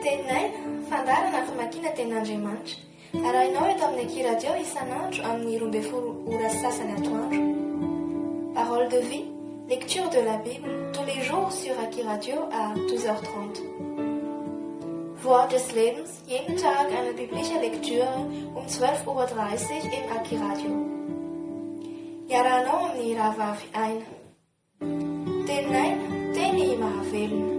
Teninay fandarana famakiana tenin'Andriamanitra. Arahinao eto amin'ny Ekiradio isan'andro amin'ny 12 ora sasany atoandro. Parole de vie, lecture de la Bible tous les jours sur Ekiradio à 12h30. Wort des Lebens, jeden Tag eine biblische Lektüre um 12:30 Uhr im Ekiradio. Iarahanao amin'ny rahavavy aina. Teninay, teny mahavelona.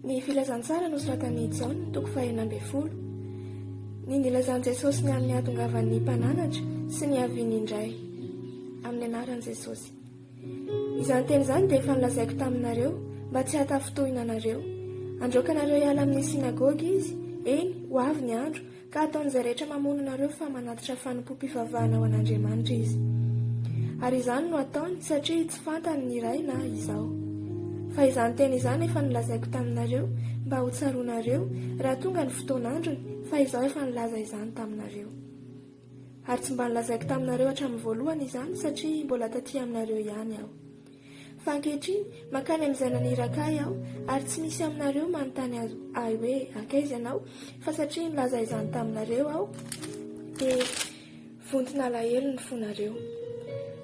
Ny filazantsara nosoratan'i Jaona, toko 4:12. Ny nilazan'i Jesosy ny amin'ny hahatongavan'ny mpananatra sy ny haviany indray. Amin'ny anaran'i Jesosy. Izany teny izany dia efa nilazaiko taminareo mba tsy hatafotohina anareo. Androakanareo hiala amin'ny sinagogy izy, eny, ho avy ny andro, ka ataon'izay rehetra mamono anareo fa manatitra fanompo-pivavahana ho an'Andriamanitra izy. Ary izany no ataony satria tsy fantany ny iray na izao. Fa izany teny izany efa nilazaiko taminareo mba ho tsaroanareo raha tonga ny fotoan'androny, fa izao efa nilaza izany taminareo. Ary tsy mba nilazaiko taminareo hatramin'ny voalohany izany satria mbola taty aminareo ihany aho. Fa ankehitriny mankany amin'izay naniraka aho ary tsy misy aminareo manontany ahy hoe akaiza ianao, fa satria nilaza izany taminareo aho dia vontona alahelo ny fonareo.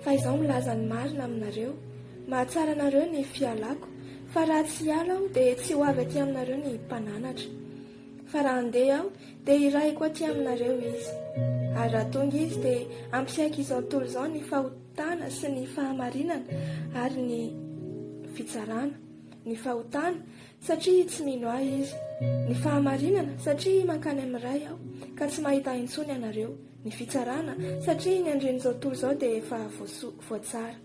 Fa izao milaza ny marina aminareo, mahatsara anareo ny fialako, fa raha tsy hiala aho dia tsy ho avy aty aminareo ny mpananatra. Fa raha handeha aho dia irahiko aty aminareo izy. Ary raha tonga izy dia ampisaiko izao tontolo izao ny fahotana sy ny fahamarinana ary ny fitsarana. Ny fahotana satria tsy mino ahy izy. Ny fahamarinana satria mankany amin'ny ray aho ka tsy mahita intsony anareo. Ny fitsarana satria ny andren'izao tontolo izao dia efa voatsara.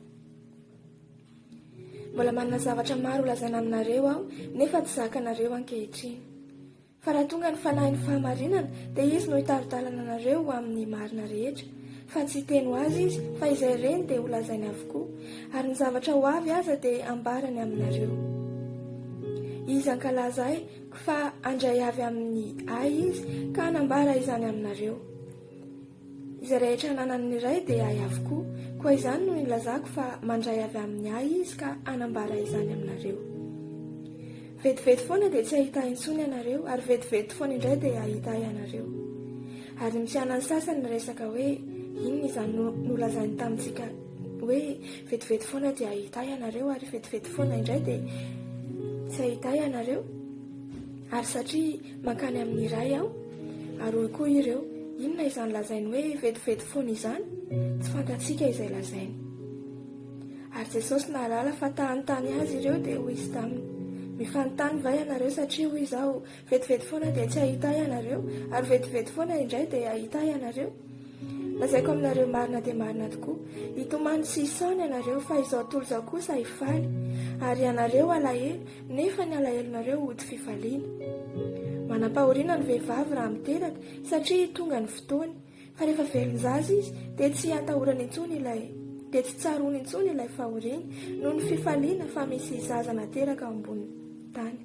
Mbola manana zavatra maro lazaina aminareo aho nefa tsy zakanareo ankehitriny. Fa raha tonga ny fanahin'ny fahamarinana dia izy no hitarodalana anareo amin'ny marina rehetra. Fa tsy teny ho azy izy fa izay reny dia ho lazainy avokoa. Ary ny zavatra ho avy aza dia ambarany aminareo. Izy ankalaza ahy fa andray avy amin'ny ahy izy ka anambara izany aminareo. Izay rehetra nanan'ny iray dia ahy avokoa, koa izany no nilazako fa mandray avy amin'ny ahy izy ka anambara izany aminareo. Vetivety foana dia tsy ahita intsony ianareo, ary vetivety foana indray dia ahita ianareo. Ary misy anany sasany resaka hoe inona izany nolazainy tamintsika hoe vetivety foana dia ahita ianareo, ary vetivety foana indray dia tsy ahita ianareo. Ary satria mankany amin'ny iray aho, ary hoy koa ireo, inona izany lazainy hoe vetivety foana izany? Tsy fantatsika izay lazainy. Ary Jesosy nahalala fa tany azy ireo dia hoy izy taminy, mifanontany va ianareo satria hoy izao vetivety foana dia tsy ahita ianareo, ary vetivety foana indray dia ahita ianareo? Lazaiko aminareo marina dia marina tokoa, hitomany sy hisaona ianareo fa izao tontolo izao kosa hifaly, ary ianareo alahelo nefa ny alahelonareo hody fifaliana. Manam-pahoriana ny vehivavy raha miteraka satria tonga ny fotoany, fa rehefa velony zaza izy dia tsy atahorany intsony dia tsy tsaroany intsony ilay fahoriana noho ny fifaliana fa misy zaza nateraka ambony tany.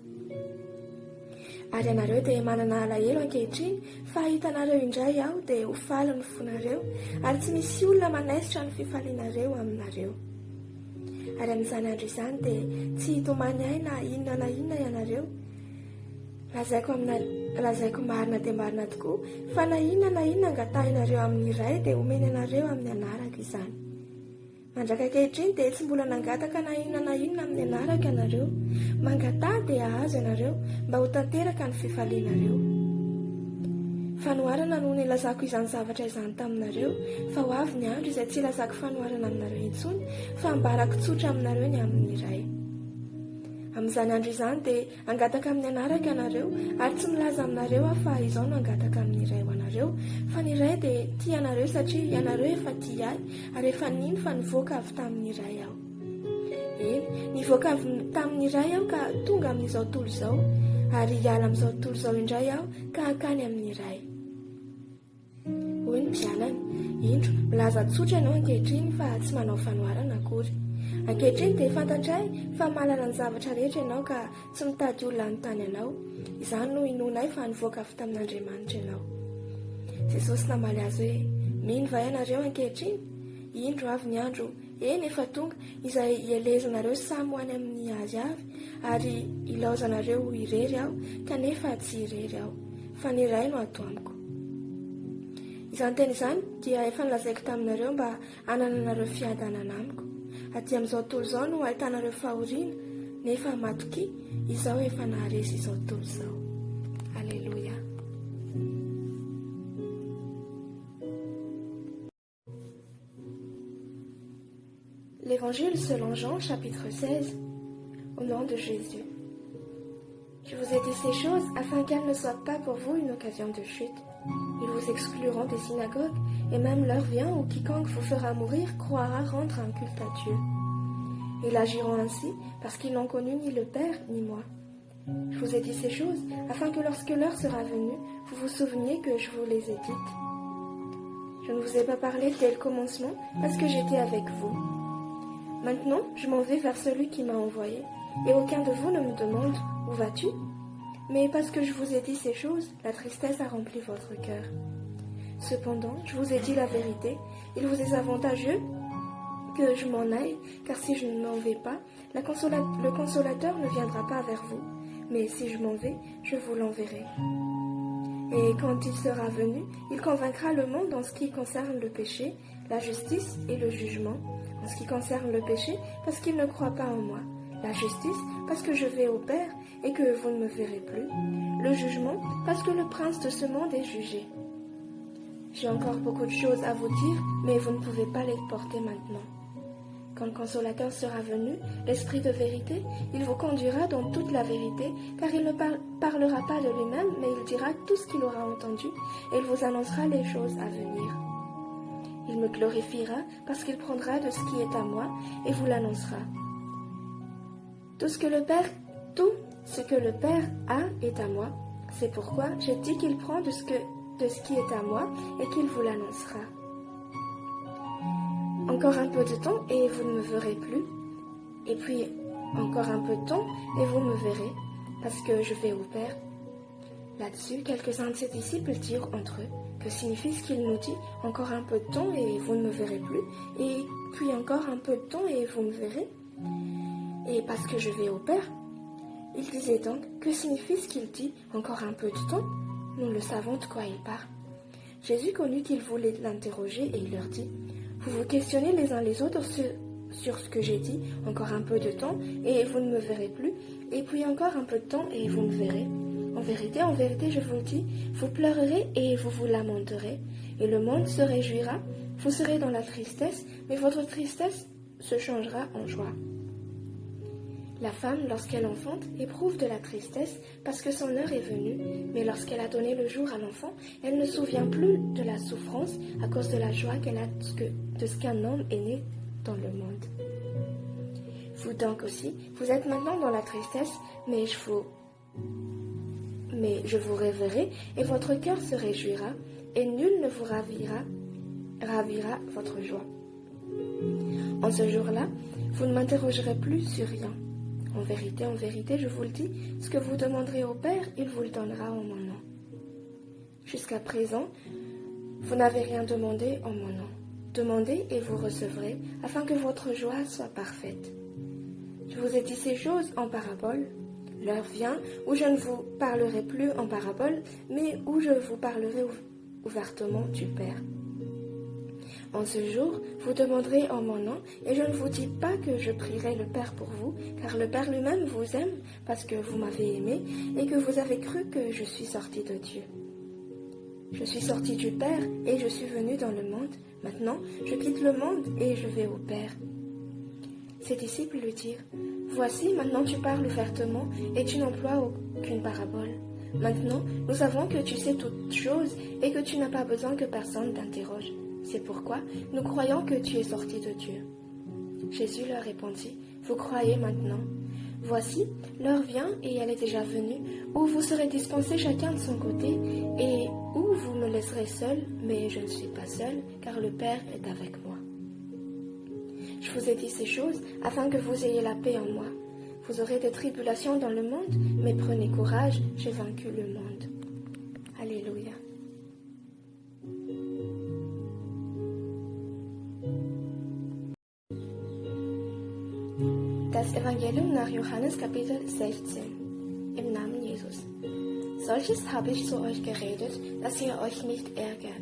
Ary ianareo dia manana alahelo ankehitriny fa hitanareo indray aho dia ho faly ny fonareo, ary tsy misy olona manaisitra ny fifalianareo aminareo. Ary amin'izany andro izany dia tsy hitomany ahy na inona ianareo. Lazaiko marina dia marina tokoa fa na inona angatahinareo amin'ny iray dia omeny anareo amin'ny anaraka izany. Mandraka ankehitriny dia tsy mbola nangataka na inona amin'ny anaraka ianareo. Mangata dia ahazo ianareo mba ho tanteraka ny fifalianareo. Fanoharana no nilazako izany zavatra izany taminareo, fa ho avy ny andro izay tsy ilazako fanoharana aminareo intsony, fa ambarako tsotra aminareo ny amin'ny iray. Amin'izany andro izany dia angataka amin'ny anaraka ianareo, ary tsy milaza aminareo aho fa izao no angataka amin'ny iray ho anareo, fa ny iray dia tia anareo satria ianareo efa tia ahy, ary efa nino fa nivoaka avy tamin'ny iray aho. Eny, nivoaka avy tamin'ny iray aho ka tonga amin'izao tontolo izao, ary hiala amin'izao tontolo izao indray aho ka hakany amin'ny iray. Hoy ny mpianany, indro milaza tsotra ianao ankehitriny fa tsy manao fanoharana akory. Ankehitriny dia fantatray fa mahalala ny zavatra rehetra ianao ka tsy mitady olona ny tany ianao. Izany no inoana ahy fa nivoaka avy tamin'Andriamanitra ianao. Jesosy namaly azy hoe mino va ianareo ankehitriny? Indro avy ny andro, eny efa tonga, izay ielezanareo samy ho any amin'ny azy avy, ary ilaozanareo irery aho, kanefa tsy irery aho, fa ny iray no ato amiko. Izany teny izany dia efa nilazaiko taminareo mba hanananareo fiadanana amiko. Aty amin'izao tontolo izao no ahitanareo fahoriana, nefa matoki, izao efa naharesy izao tontolo izao. Alléluia. L'Évangile selon Jean, chapitre 16, au nom de Jésus. Je vous ai dit ces choses afin qu'elles ne soient pas pour vous une occasion de chute. Ils vous excluront des synagogues, et même l'heure vient où quiconque vous fera mourir croira rendre un culte à Dieu. Ils agiront ainsi parce qu'ils n'ont connu ni le Père ni moi. Je vous ai dit ces choses afin que lorsque l'heure sera venue, vous vous souveniez que je vous les ai dites. Je ne vous ai pas parlé dès le commencement parce que j'étais avec vous. Maintenant, je m'en vais vers celui qui m'a envoyé, et aucun de vous ne me demande « Où vas-tu » Mais parce que je vous ai dit ces choses, la tristesse a rempli votre cœur. Cependant, je vous ai dit la vérité, il vous est avantageux que je m'en aille, car si je ne m'en vais pas, le consolateur ne viendra pas vers vous, mais si je m'en vais, je vous l'enverrai. Et quand il sera venu, il convaincra le monde en ce qui concerne le péché, la justice et le jugement. En ce qui concerne le péché, parce qu'il ne croit pas en moi. La justice, parce que je vais au Père et que vous ne me verrez plus. Le jugement, parce que le prince de ce monde est jugé. J'ai encore beaucoup de choses à vous dire, mais vous ne pouvez pas les porter maintenant. Quand le consolateur sera venu, l'Esprit de vérité, il vous conduira dans toute la vérité, car il ne parlera pas de lui-même, mais il dira tout ce qu'il aura entendu, et il vous annoncera les choses à venir. Il me glorifiera parce qu'il prendra de ce qui est à moi et vous l'annoncera. Tout ce que le Père a est à moi. C'est pourquoi je dis qu'il prend de ce qui est à moi et qu'il vous l'annoncera. Encore un peu de temps et vous ne me verrez plus. Et puis encore un peu de temps et vous me verrez, parce que je vais au Père. Là-dessus, quelques-uns de ses disciples dirent entre eux, que signifie ce qu'il nous dit, encore un peu de temps et vous ne me verrez plus, et puis encore un peu de temps et vous me verrez, et parce que je vais au Père. Il disait donc, que signifie ce qu'il dit, encore un peu de temps? Nous le savons de quoi il parle. Jésus connut qu'ils voulaient l'interroger et il leur dit, vous vous questionnez les uns les autres sur ce que j'ai dit, encore un peu de temps et vous ne me verrez plus, et puis encore un peu de temps et vous me verrez. En vérité, je vous le dis, vous pleurerez et vous vous lamenterez, et le monde se réjouira, vous serez dans la tristesse, mais votre tristesse se changera en joie. La femme, lorsqu'elle enfante, éprouve de la tristesse parce que son heure est venue, mais lorsqu'elle a donné le jour à l'enfant, elle ne se souvient plus de la souffrance à cause de la joie qu'elle a de ce qu'un homme est né dans le monde. Vous donc aussi, vous êtes maintenant dans la tristesse, mais je vous reverrai et votre cœur se réjouira et nul ne vous ravira votre joie. En ce jour-là, vous ne m'interrogerez plus sur rien. En vérité, je vous le dis, ce que vous demanderez au Père, il vous le donnera en mon nom. Jusqu'à présent, vous n'avez rien demandé en mon nom. Demandez et vous recevrez, afin que votre joie soit parfaite. Je vous ai dit ces choses en parabole. L'heure vient où je ne vous parlerai plus en parabole, mais où je vous parlerai ouvertement du Père. En ce jour, vous demanderez en mon nom, et je ne vous dis pas que je prierai le Père pour vous, car le Père lui-même vous aime, parce que vous m'avez aimé, et que vous avez cru que je suis sorti de Dieu. Je suis sorti du Père, et je suis venu dans le monde. Maintenant, je quitte le monde, et je vais au Père. Ses disciples lui dirent, « Voici, maintenant tu parles ouvertement, et tu n'emploies aucune parabole. Maintenant, nous savons que tu sais toutes choses, et que tu n'as pas besoin que personne t'interroge. C'est pourquoi nous croyons que tu es sorti de Dieu. » Jésus leur répondit, « Vous croyez maintenant? Voici, l'heure vient, et elle est déjà venue, où vous serez dispensés chacun de son côté, et où vous me laisserez seul, mais je ne suis pas seul, car le Père est avec moi. Je vous ai dit ces choses afin que vous ayez la paix en moi. Vous aurez des tribulations dans le monde, mais prenez courage, j'ai vaincu le monde. Alléluia. Das Evangelium nach Johannes Kapitel 16. Im Namen Jesus. Solches habe ich zu euch geredet, dass ihr euch nicht ärgert.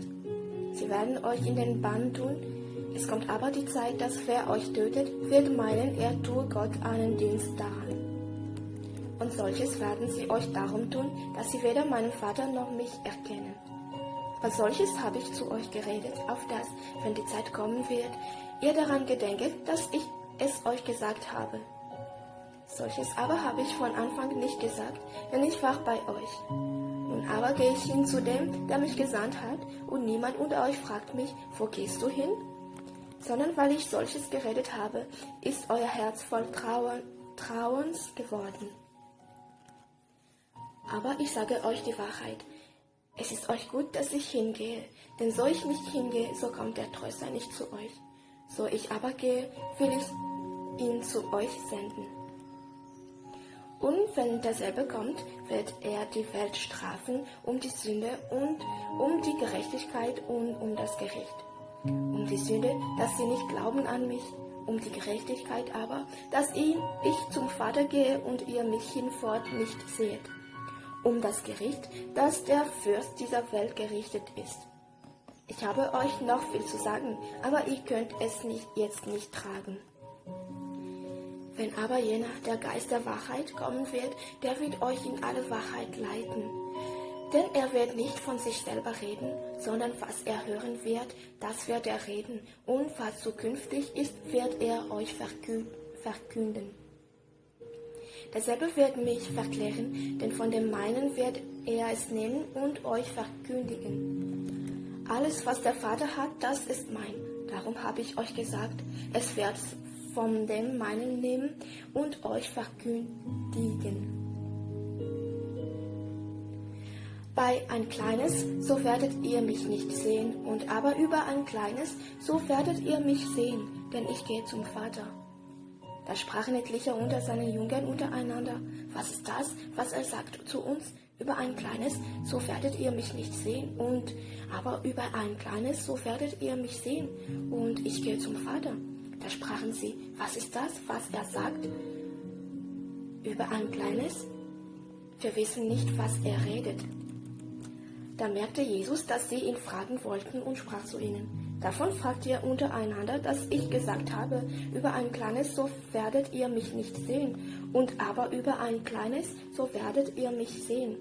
Sie werden euch in den Bann tun. Es kommt aber die Zeit, dass wer euch tötet, wird meinen, er tue Gott einen Dienst daran. Und solches werden sie euch darum tun, dass sie weder meinen Vater noch mich erkennen. Aber solches habe ich zu euch geredet, auf dass, wenn die Zeit kommen wird, ihr daran gedenket, dass ich es euch gesagt habe. Solches aber habe ich von Anfang nicht gesagt, denn ich war bei euch. Nun aber gehe ich hin zu dem, der mich gesandt hat, und niemand unter euch fragt mich, wo gehst du hin? Sondern weil ich solches geredet habe, ist euer Herz voll Trauens geworden. Aber ich sage euch die Wahrheit. Es ist euch gut, dass ich hingehe, denn so ich nicht hingehe, so kommt der Tröster nicht zu euch. So ich aber gehe, will ich ihn zu euch senden. Und wenn derselbe kommt, wird er die Welt strafen um die Sünde und um die Gerechtigkeit und um das Gericht. Um die Sünde, dass sie nicht glauben an mich, um die Gerechtigkeit aber, dass ich zum Vater gehe und ihr mich hinfort nicht seht. Um das Gericht, dass der Fürst dieser Welt gerichtet ist. Ich habe euch noch viel zu sagen, aber ihr könnt es jetzt nicht tragen. Wenn aber jener, der Geist der Wahrheit, kommen wird, der wird euch in alle Wahrheit leiten. Denn er wird nicht von sich selber reden, sondern was er hören wird, das wird er reden, und was zukünftig ist, wird er euch verkünden. Derselbe wird mich verklären, denn von dem meinen wird er es nehmen und euch verkündigen. Alles, was der Vater hat, das ist mein. Darum habe ich euch gesagt, es wird von dem meinen nehmen und euch verkündigen. Bei ein kleines, so werdet ihr mich nicht sehen, und aber über ein kleines, so werdet ihr mich sehen, denn ich gehe zum Vater. Da sprachen etliche unter seinen Jüngern untereinander, was ist das, was er sagt zu uns? Über ein kleines, so werdet ihr mich nicht sehen, und aber über ein kleines, so werdet ihr mich sehen, und ich gehe zum Vater. Da sprachen sie, was ist das, was er sagt? Über ein kleines? Wir wissen nicht, was er redet. Da merkte Jesus, dass sie ihn fragen wollten und sprach zu ihnen, davon fragt ihr untereinander, dass ich gesagt habe, über ein kleines, so werdet ihr mich nicht sehen, und aber über ein kleines, so werdet ihr mich sehen.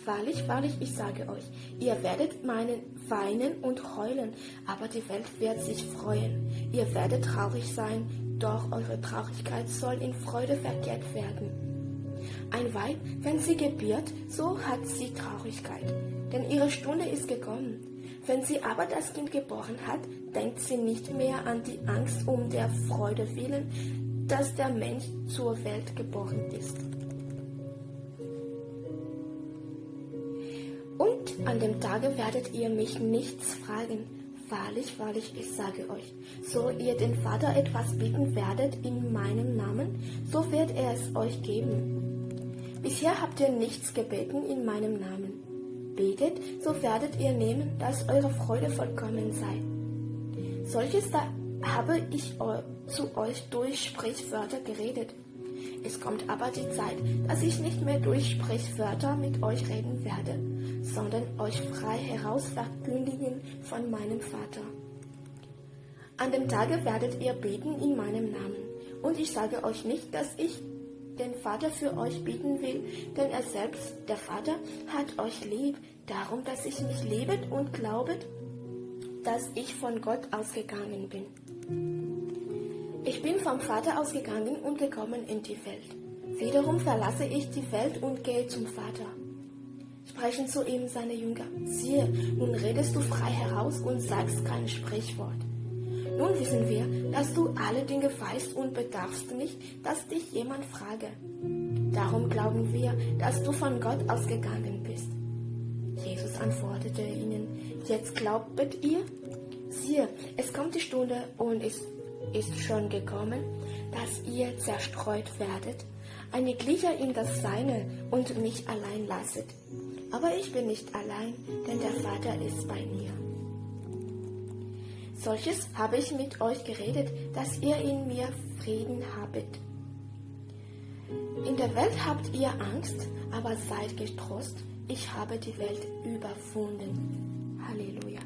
Wahrlich, wahrlich, ich sage euch, ihr werdet weinen und heulen, aber die Welt wird sich freuen. Ihr werdet traurig sein, doch eure Traurigkeit soll in Freude verkehrt werden. Ein Weib, wenn sie gebiert, so hat sie Traurigkeit, denn ihre Stunde ist gekommen. Wenn sie aber das Kind geboren hat, denkt sie nicht mehr an die Angst um der Freude willen, dass der Mensch zur Welt geboren ist. Und an dem Tage werdet ihr mich nichts fragen. Wahrlich, wahrlich, ich sage euch, so ihr den Vater etwas bitten werdet in meinem Namen, so wird er es euch geben. Bisher habt ihr nichts gebeten in meinem Namen. Betet, so werdet ihr nehmen, dass eure Freude vollkommen sei. Solches da habe ich zu euch durch Sprichwörter geredet. Es kommt aber die Zeit, dass ich nicht mehr durch Sprichwörter mit euch reden werde, sondern euch frei heraus verkündigen von meinem Vater. An dem Tage werdet ihr beten in meinem Namen. Und ich sage euch nicht, dass ich den Vater für euch bieten will, denn er selbst, der Vater, hat euch lieb, darum, dass ich mich liebet und glaubet, dass ich von Gott ausgegangen bin. Ich bin vom Vater ausgegangen und gekommen in die Welt. Wiederum verlasse ich die Welt und gehe zum Vater. Sprechen zu ihm seine Jünger, siehe, nun redest du frei heraus und sagst kein Sprichwort. Nun wissen wir, dass du alle Dinge weißt und bedarfst nicht, dass dich jemand frage. Darum glauben wir, dass du von Gott ausgegangen bist. Jesus antwortete ihnen, jetzt glaubet ihr? Siehe, es kommt die Stunde und es ist schon gekommen, dass ihr zerstreut werdet, eine Glieder in das Seine und mich allein lasset. Aber ich bin nicht allein, denn der Vater ist bei mir. Solches habe ich mit euch geredet, dass ihr in mir Frieden habet. In der Welt habt ihr Angst, aber seid getrost, ich habe die Welt überwunden. Halleluja.